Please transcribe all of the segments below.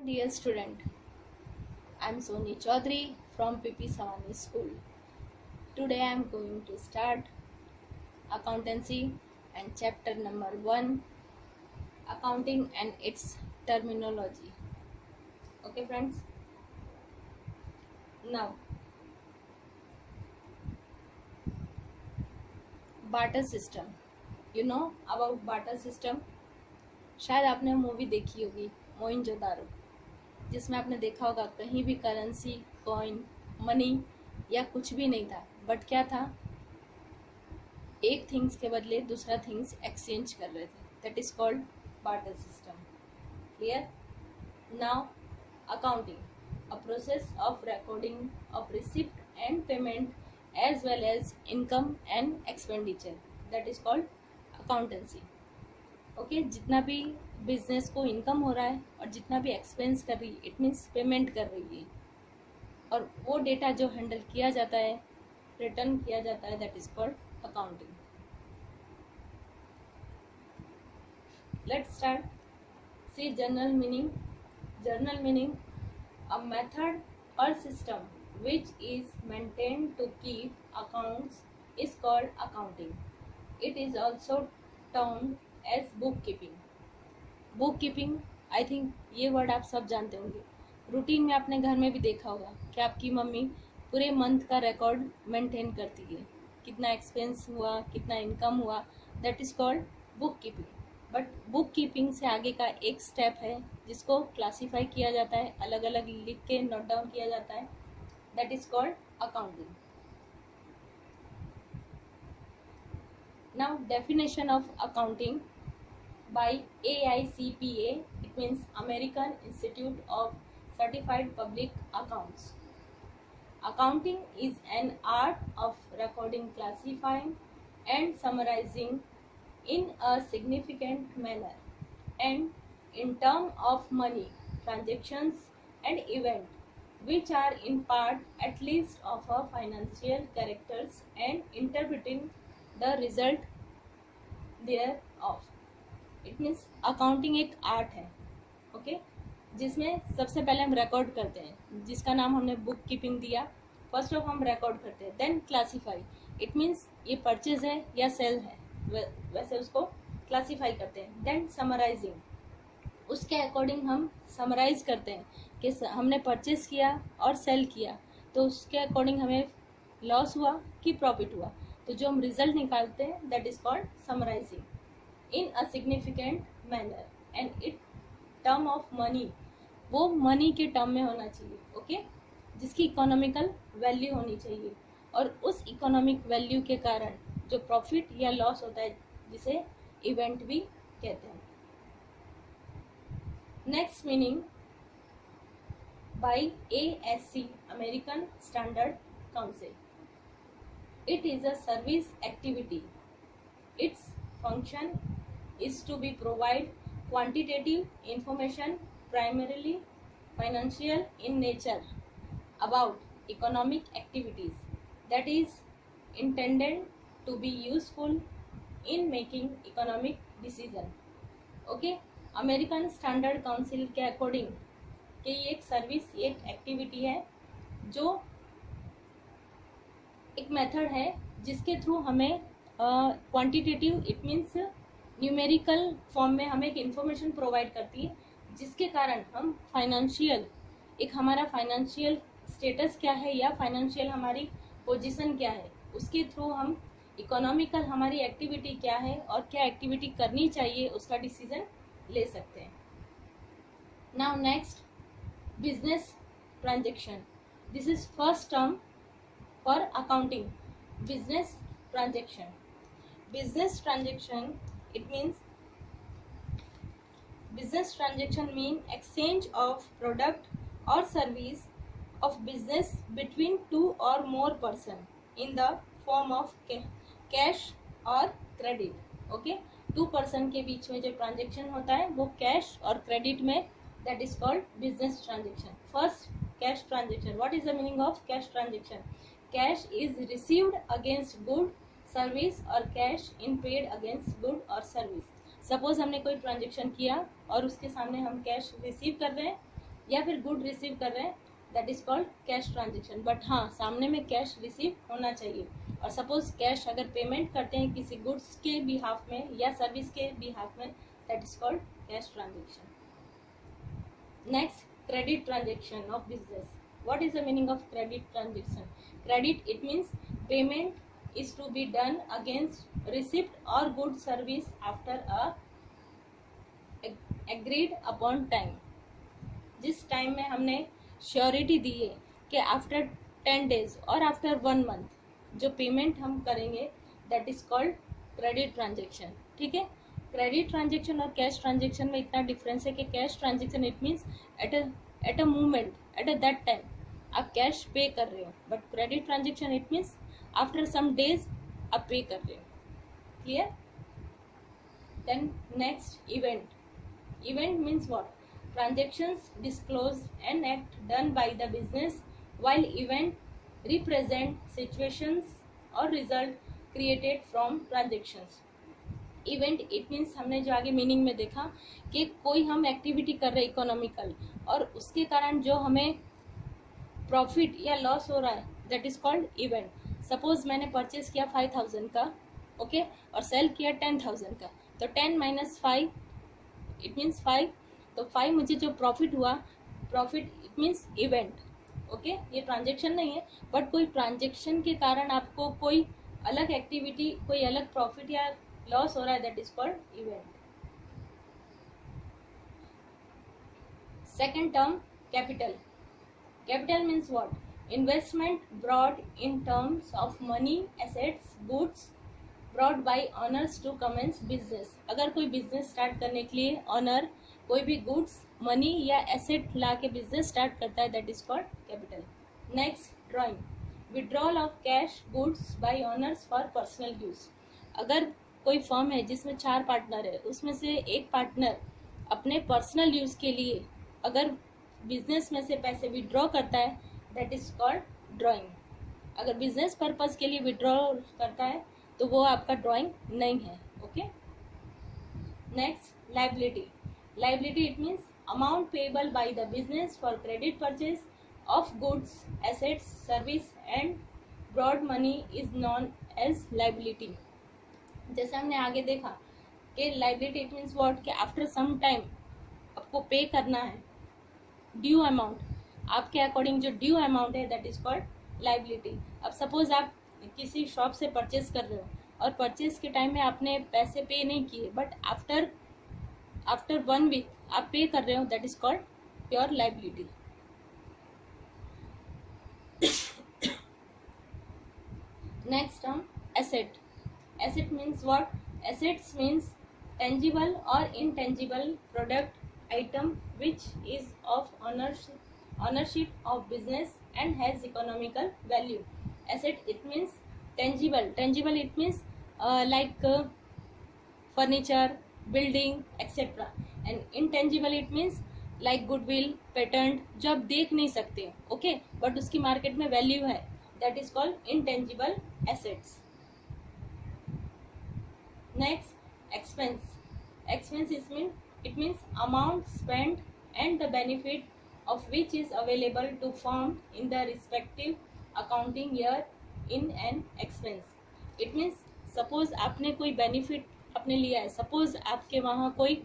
Dear student, I am Soni Chaudhary from PP Savani School. Today I am going to start accountancy and chapter number 1, accounting and its terminology. Okay friends, now barter system. You know about barter system? शायद आपने movie देखी होगी मोइनजोदारो, जिसमें आपने देखा होगा कहीं भी करेंसी, कॉइन, मनी या कुछ भी नहीं था, बट क्या था, एक थिंग्स के बदले दूसरा थिंग्स एक्सचेंज कर रहे थे. That is called barter system. Clear? Now accounting, a process of recording of receipt and payment as well as income and expenditure. That is called accountancy. Okay, जितना भी बिजनेस को income हो रहा है और जितना भी एक्सपेंस कर रही है, इट मीन्स पेमेंट कर रही है, और वो डेटा जो हैंडल किया जाता है, रिटर्न किया जाता है, that is called accounting. Let's start. See general meaning. General meaning, a method और system which is maintained to keep accounts is called accounting. It is also termed as bookkeeping. Book-keeping, I think ये word आप सब जानते होंगे. Routine में आपने घर में भी देखा होगा कि आपकी मम्मी पूरे मंथ का रिकॉर्ड मेंटेन करती है, कितना एक्सपेंस हुआ, कितना इनकम हुआ. That is called book keeping. But book keeping से आगे का एक स्टेप है जिसको क्लासीफाई किया जाता है, अलग अलग लिख के नोट डाउन किया जाता है. That is called accounting. Now definition of accounting by AICPA, it means American Institute of Certified Public Accounts. Accounting is an art of recording, classifying and summarizing in a significant manner and in term of money, transactions and event which are in part at least of a financial characters and interpreting the result thereof. It means accounting एक art है, okay, जिसमें सबसे पहले हम record करते हैं, जिसका नाम हमने बुक कीपिंग दिया. फर्स्ट ऑफ हम रिकॉर्ड करते हैं, देन क्लासीफाई. इट मीन्स ये परचेज है या सेल है, वैसे उसको क्लासीफाई करते हैं. देन समराइजिंग, उसके अकॉर्डिंग हम समराइज करते हैं कि हमने परचेज किया और सेल किया, तो उसके अकॉर्डिंग हमें लॉस हुआ कि प्रॉफिट हुआ, तो जो हम रिजल्ट निकालते हैं that is called summarising in a significant manner and it term of money, वो मनी के टर्म में होना चाहिए, ओके, जिसकी इकोनॉमिकल वैल्यू होनी चाहिए, और उस इकोनॉमिक वैल्यू के कारण जो प्रॉफिट या लॉस होता है, जिसे इवेंट भी कहते हैं. Next meaning, by ASC, American standard council. It is a service activity. It's function is to be provide quantitative information, primarily financial in nature, about economic activities that is intended to be useful in making economic decision. Okay, American standard council के according कि ये एक service, एक activity है, जो एक method है जिसके थ्रू हमें quantitative, it means numerical form में हमें एक इन्फॉर्मेशन प्रोवाइड करती है, जिसके कारण हम फाइनेंशियल, एक हमारा फाइनेंशियल स्टेटस क्या है या फाइनेंशियल हमारी पोजीशन क्या है, उसके थ्रू हम इकोनॉमिकल हमारी एक्टिविटी क्या है और क्या एक्टिविटी करनी चाहिए उसका डिसीजन ले सकते हैं. Now next, business transaction. This is first term for accounting. Business transaction. Business transaction, it means business transaction mean exchange of product or service of business between two or more person in the form of cash or credit. Okay, two person के बीच में जो transaction होता है वो cash और credit में, that is called business transaction. First, cash transaction. What is the meaning of cash transaction? Cash is received against good service और cash in paid against good और सर्विस. सपोज हमने कोई transaction किया और उसके सामने हम कैश रिसीव कर रहे हैं, या फिर गुड रिसीव कर रहे हैं, that is called cash transaction. But हाँ, सामने में कैश रिसीव होना चाहिए। और सपोज कैश अगर पेमेंट करते हैं किसी गुड्स के बिहाफ में या सर्विस के बिहाफ में, that is called cash transaction. Next, credit transaction of business. What is the meaning of credit transaction? Credit, it means payment is to be done against receipt or good service after a agreed upon time. जिस time में हमने surety दी है कि after 10 days और after 1 month जो payment हम करेंगे, that is called credit transaction. ठीक है, क्रेडिट ट्रांजेक्शन और कैश ट्रांजेक्शन में इतना डिफरेंस है कि cash transaction it means at a moment, at a that time आप कैश पे कर रहे हो, but credit transaction it means after some days आप पे कर रहे हो। Clear? Then next, event. Event means what? Transactions disclose an act done by the business while event represent situations or result created from transactions. Event it means हमने जो आगे meaning में देखा कि कोई हम एक्टिविटी कर रहे इकोनॉमिकल और उसके कारण जो हमें प्रॉफिट या लॉस हो रहा है, that is called event. Suppose मैंने परचेज किया 5000 का, ओके, और सेल किया 10,000 का, तो 10 माइनस 5 इट मीन्स 5, तो 5 मुझे जो प्रॉफिट हुआ, profit it means event. Okay, ये ट्रांजेक्शन नहीं है, बट कोई ट्रांजेक्शन के कारण आपको कोई अलग एक्टिविटी, कोई अलग प्रॉफिट या लॉस हो रहा है, that is called event. Second term, capital. Capital means what? Investment brought in terms of money, assets, goods brought by owners to commence business. अगर कोई बिजनेस स्टार्ट करने के लिए ऑनर कोई भी गुड्स, मनी या एसेट ला के बिजनेस स्टार्ट करता है, that is called capital. Next, drawing. Withdrawal of cash goods by honours for personal use. अगर कोई फर्म है जिसमें 4 पार्टनर है, उसमें से एक पार्टनर अपने पर्सनल यूज के लिए अगर बिजनेस में से पैसे विड्रॉ करता है, दैट इज कॉल्ड ड्रॉइंग। अगर बिजनेस पर्पज के लिए विड्रॉ करता है तो वो आपका ड्रॉइंग नहीं है। Okay, next, liability. Liability it means amount payable by the business for credit purchase of goods, assets, service and brought money is known as liability. जैसे हमने आगे देखा कि लाइबिलिटी इट मीन्स व्हाट, कि आफ्टर सम टाइम आपको pay करना है due amount, आपके अकॉर्डिंग जो ड्यू अमाउंट है, दैट इज कॉल्ड लाइबिलिटी। अब सपोज आप किसी शॉप से परचेज कर रहे हो और परचेज के टाइम में आपने पैसे पे नहीं किए, बट आफ्टर 1 week आप पे कर रहे हो, that is called pure liability. Next term, asset. Asset means what? Assets means tangible or intangible product, item which is of ownership of business and has economical value. Asset it means tangible. Tangible it means like furniture, building, etc. And intangible it means like goodwill, patent, जो आप देख नहीं सकते, okay, but उसकी market में value है, that is called intangible assets. Next, expense. Expense it means amount spent and the benefit of which is available to firm in the respective accounting year in an expense. It means suppose आपने कोई benefit आपने लिया है, suppose आपके वहाँ कोई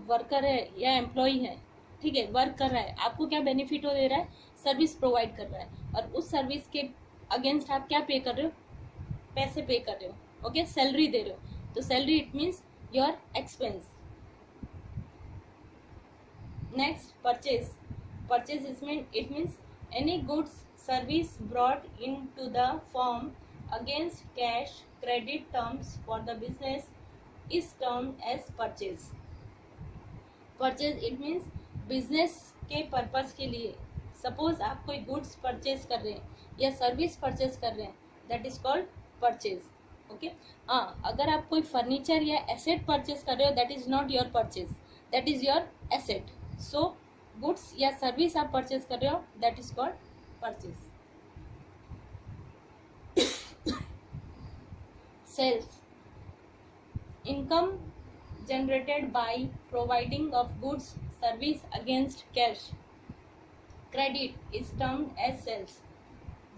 worker है या एम्प्लॉय है, ठीक है, वर्क कर रहा है, आपको क्या बेनिफिट हो दे रहा है? सर्विस प्रोवाइड कर रहा है, और उस सर्विस के अगेंस्ट आप क्या पे कर रहे हो? पैसे पे कर रहे हो, ओके, सैलरी दे रहे हो, तो salary it means your expense. Next, purchase. Purchase it means any goods service brought in to the firm against cash credit terms for the business is term as purchase. Purchase it means business के purpose के लिए, suppose आप कोई goods purchase कर रहे हैं या service purchase कर रहे हैं, that is called purchase. Okay, हाँ, अगर आप कोई फर्नीचर या एसेट परचेज कर रहे हो, that is not your purchase, that is your asset. So goods या सर्विस आप परचेज कर रहे हो, that is called purchase. Sales, income generated by providing of goods service against cash credit is termed as sales.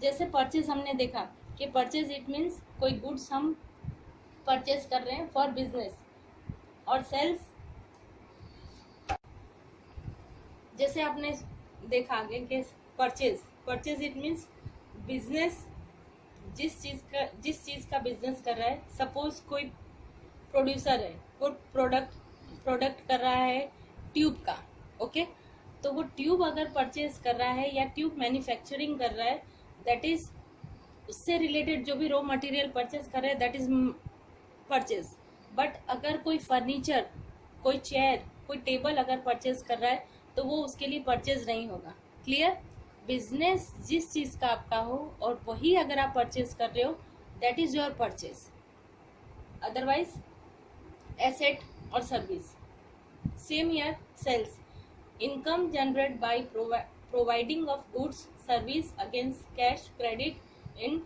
जैसे purchase हमने देखा कि purchase it means कोई गुड्स हम परचेज कर रहे हैं फॉर बिजनेस, और सेल्स जैसे आपने देखा आगे कि परचेज इट मीन्स बिजनेस जिस चीज का बिजनेस कर रहा है। सपोज कोई प्रोड्यूसर है, वो प्रोडक्ट कर रहा है ट्यूब का, ओके, तो वो ट्यूब अगर परचेज कर रहा है या ट्यूब मैन्युफैक्चरिंग कर रहा है, दैट इज उससे रिलेटेड जो भी रॉ मटेरियल परचेज कर रहा है दैट इज परचेज। बट अगर कोई फर्नीचर, कोई चेयर, कोई टेबल अगर परचेज कर रहा है तो वो उसके लिए परचेज नहीं होगा। क्लियर? बिजनेस जिस चीज का आपका हो और वही अगर आप परचेज कर रहे हो that is your purchase. Otherwise asset और service. Same year sales, income generate by providing of goods service against cash credit in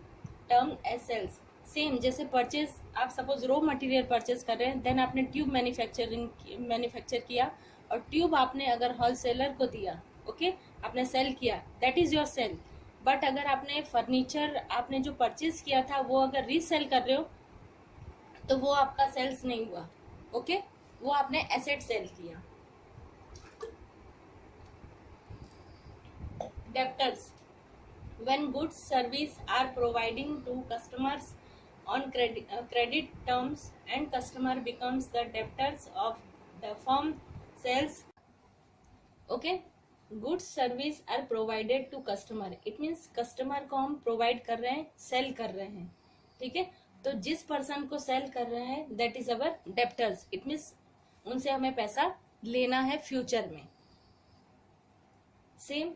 term as sales. Same जैसे परचेज, आप सपोज रॉ मटेरियल परचेज कर रहे हैं, then आपने tube manufacture किया और tube आपने अगर होलसेलर को दिया, ओके, आपने सेल किया, that is your sale. But अगर आपने फर्नीचर आपने जो परचेज किया था वो अगर रीसेल कर रहे हो तो वो आपका सेल्स नहीं हुआ, ओके, वो आपने एसेट सेल किया। Debtors, when goods service are providing to customers on credit terms and customer becomes the debtors of the firm sells, okay, goods service are provided to customer, it means customer को हम provide कर रहे हैं, sell कर रहे हैं, ठीक है। तो जिस पर्सन को सेल कर रहे हैं that is our debtors, it means उनसे हमें पैसा लेना है फ्यूचर में। Same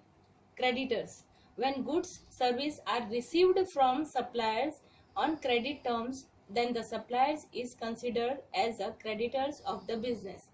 creditors, when goods service are received from suppliers on credit terms then the suppliers is considered as a creditors of the business।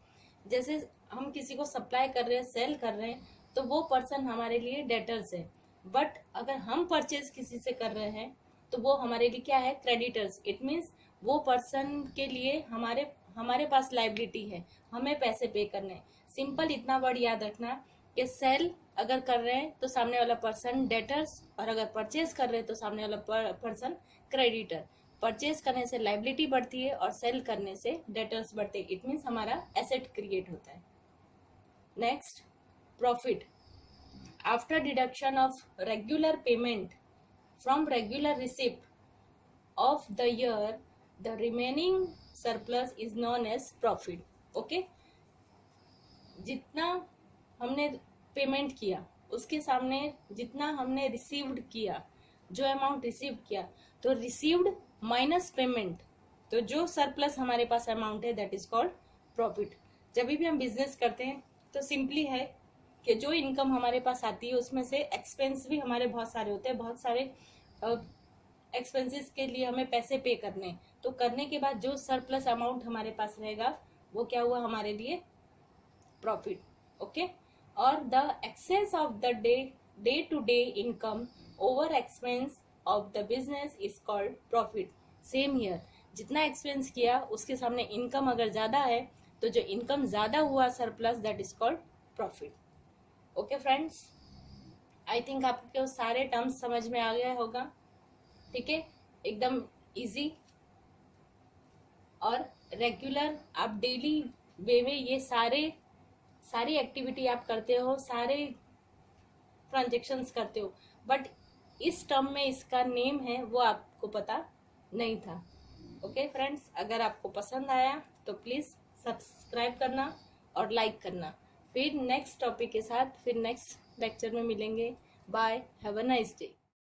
जैसे हम किसी को सप्लाई कर रहे हैं, सेल कर रहे हैं, तो वो पर्सन हमारे लिए डेटर्स है। बट अगर हम परचेज किसी से कर रहे हैं तो वो हमारे लिए क्या है? क्रेडिटर्स। इट मीन्स वो पर्सन के लिए हमारे पास लाइबिलिटी है, हमें पैसे पे करने हैं। सिंपल इतना वर्ड याद रखना कि सेल अगर कर रहे हैं तो सामने वाला पर्सन डेटर्स, और अगर परचेज कर रहे हैं तो सामने वाला पर्सन क्रेडिटर। परचेज करने से लाइबिलिटी बढ़ती है और सेल करने से डेटर्स बढ़ते हैं। इट मीन्स हमारा एसेट क्रिएट होता है। Next, profit. After deduction of regular payment from regular receipt of the year the remaining surplus is known as profit. Okay, जितना हमने पेमेंट किया उसके सामने जितना हमने रिसीव्ड किया, जो अमाउंट रिसीव किया, तो रिसीव्ड माइनस पेमेंट, तो जो सरप्लस हमारे पास अमाउंट है दैट इज कॉल्ड प्रॉफिट। जब भी हम बिजनेस करते हैं तो सिंपली है कि जो इनकम हमारे पास आती है उसमें से एक्सपेंस भी हमारे बहुत सारे होते हैं, बहुत सारे एक्सपेंसेस के लिए हमें पैसे पे करने, तो करने के बाद जो सरप्लस अमाउंट हमारे पास रहेगा वो क्या हुआ हमारे लिए? प्रॉफिट। ओके, और the excess of the day to day income over expense of the business is called profit. Same here, जितना एक्सपेंस किया उसके सामने इनकम अगर ज्यादा है तो जो इनकम ज्यादा हुआ surplus that is called profit. Okay friends, I think आपके सारे टर्म्स समझ में आ गया होगा, ठीक है, एकदम इजी और रेगुलर। आप डेली वे में ये सारी एक्टिविटी आप करते हो, सारे ट्रांजेक्शंस करते हो, बट इस टर्म में इसका नेम है वो आपको पता नहीं था। ओके फ्रेंड्स, अगर आपको पसंद आया तो प्लीज सब्सक्राइब करना और लाइक करना। फिर नेक्स्ट टॉपिक के साथ फिर नेक्स्ट लेक्चर में मिलेंगे। Bye, have a nice day.